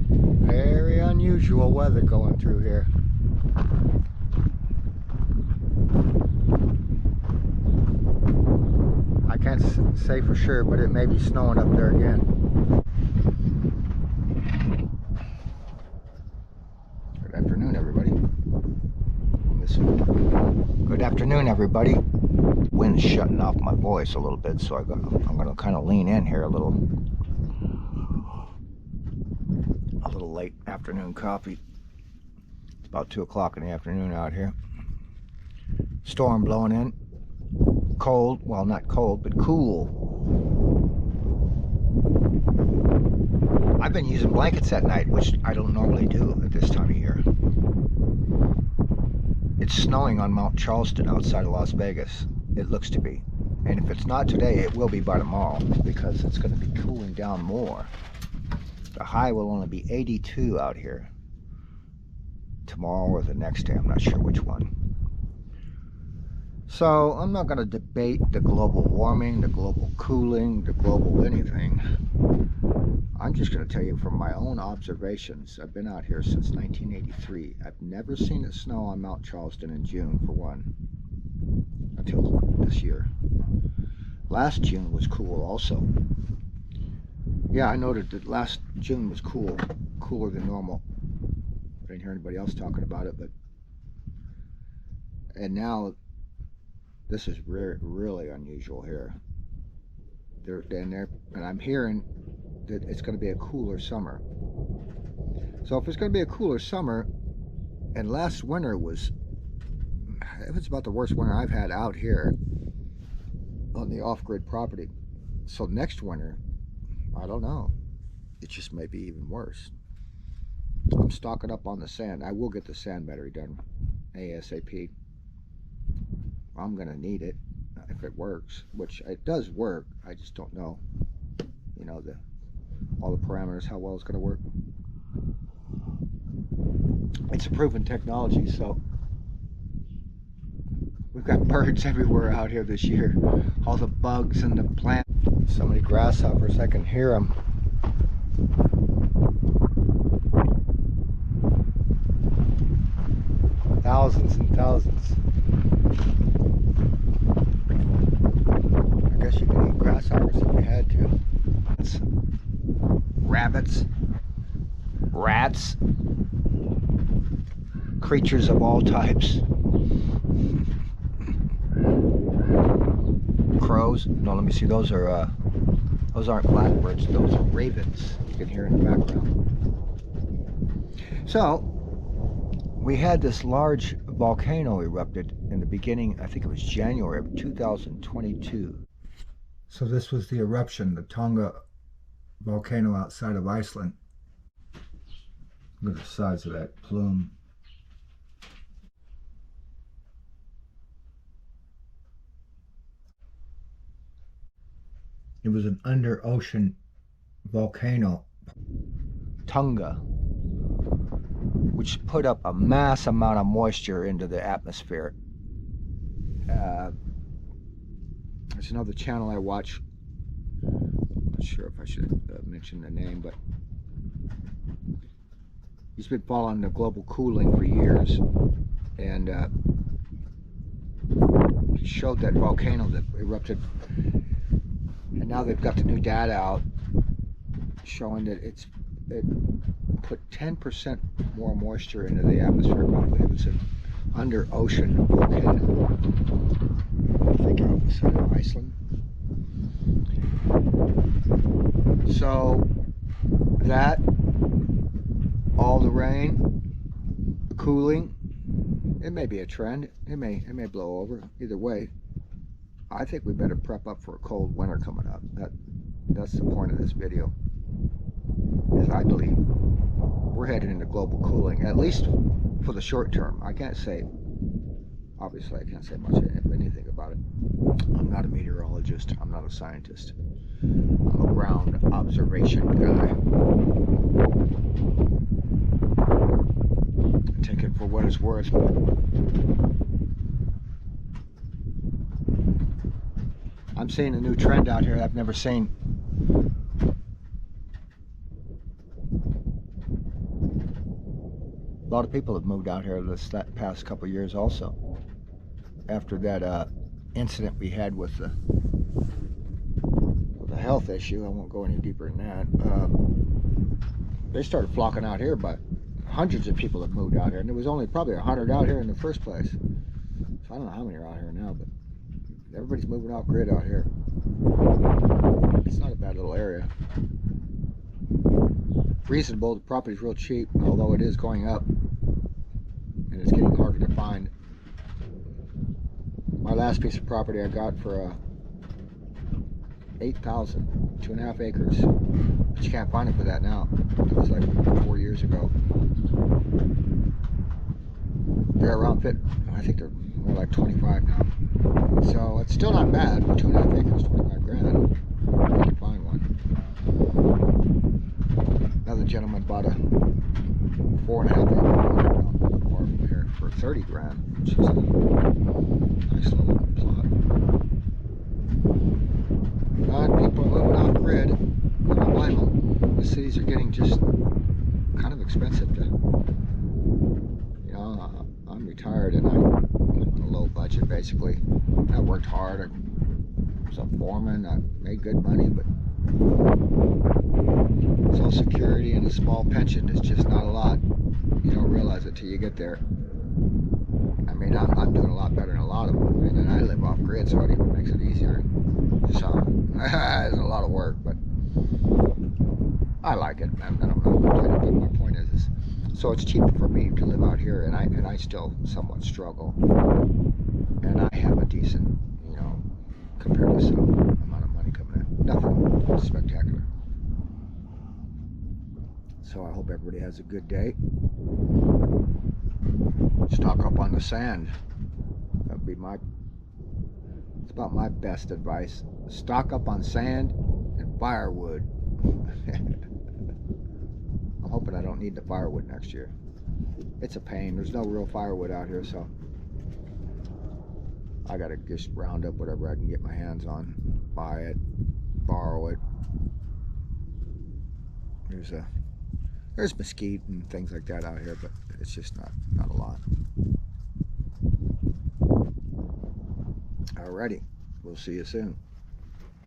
Very unusual weather going through here. I can't say for sure, but it may be snowing up there again. Good afternoon, everybody. Good afternoon, everybody. Wind's shutting off my voice a little bit, so I'm going to kind of lean in here a little late afternoon coffee. It's about 2 o'clock in the afternoon out here. Storm blowing in. Cold, well, not cold, but cool. I've been using blankets at night, which I don't normally do at this time of year. It's snowing on Mount Charleston outside of Las Vegas. It looks to be. And if it's not today, it will be by tomorrow, because it's going to be cooling down more. The high will only be 82 out here tomorrow or the next day. I'm not sure which one. So I'm not going to debate the global warming, the global cooling, the global anything. I'm just going to tell you from my own observations. I've been out here since 1983. I've never seen it snow on Mount Charleston in June, for one, until this year. Last June was cool also. Yeah, I noted that last June was cool, cooler than normal. I didn't hear anybody else talking about it, but... And now, this is really unusual here. And I'm hearing that it's going to be a cooler summer. So if it's going to be a cooler summer, and last winter was... It was about the worst winter I've had out here on the off-grid property. So next winter, I don't know. It just may be even worse. I'm stocking up on the sand. I will get the sand battery done ASAP. I'm going to need it if it works, which it does work. I just don't know, you know, all the parameters, how well it's going to work. It's a proven technology, so we've got birds everywhere out here this year. All the bugs and the plants. So many grasshoppers, I can hear them. Thousands and thousands. I guess you could eat grasshoppers if you had to. It's rabbits, rats, creatures of all types. Crows. No, let me see. Those aren't blackbirds. Those are ravens. You can hear in the background. So we had this large volcano erupted in the beginning. I think it was January of 2022. So this was the eruption, the Tonga volcano outside of Iceland. Look at the size of that plume. It was an under-ocean volcano, Tonga, which put up a mass amount of moisture into the atmosphere. There's another channel I watch. I'm not sure if I should mention the name, but he's been following the global cooling for years, and he showed that volcano that erupted. And now they've got the new data out showing that it put 10% more moisture into the atmosphere. It was an under-ocean volcano. I think outside of Iceland. So that, all the rain, the cooling, it may be a trend. It may blow over. Either way, I think we better prep up for a cold winter coming up. That's the point of this video. Is I believe we're headed into global cooling, at least for the short term. I can't say, obviously I can't say much anything about it. I'm not a meteorologist. I'm not a scientist. I'm a ground observation guy. Take it for what it's worth. I'm seeing a new trend out here I've never seen. A lot of people have moved out here this past couple of years also. After that incident we had with the health issue, I won't go any deeper than that. They started flocking out here, but hundreds of people have moved out here, and there was only probably 100 out here in the first place. So I don't know how many are out here now, but everybody's moving off grid out here. It's not a bad little area. Reasonable, the property's real cheap, although it is going up, and it's getting harder to find. My last piece of property I got for $8,000, 2.5 acres, but you can't find it for that now. It was like 4 years ago. They're around fit. I think they're more like 25 now. So it's still not bad for 2.5 acres, 25 grand. You can find one. Another gentleman bought a 4.5 acre not far from here for 30 grand, which is a nice little plot. People are moving off grid. I don't blame them. The cities are getting just kind of expensive to, you know, I'm retired and I'm on a low budget basically. I worked hard. I was a foreman. I made good money, but Social Security and a small pension is just not a lot. You don't realize it till you get there. I mean, I'm doing a lot better than a lot of them, and then I live off grid, so it even makes it easier. So it's a lot of work, but I like it. I'm not complaining, but my point is, so it's cheaper for me to live out here, and I still somewhat struggle, and I have a decent, you know, compared to some amount of money coming in. Nothing spectacular. So I hope everybody has a good day. Stock up on the sand. That'd be it's about my best advice. Stock up on sand and firewood. I'm hoping I don't need the firewood next year. It's a pain. There's no real firewood out here, so I gotta just round up whatever I can get my hands on. Buy it, borrow it. There's mesquite and things like that out here, but it's just not a lot. Alrighty, we'll see you soon.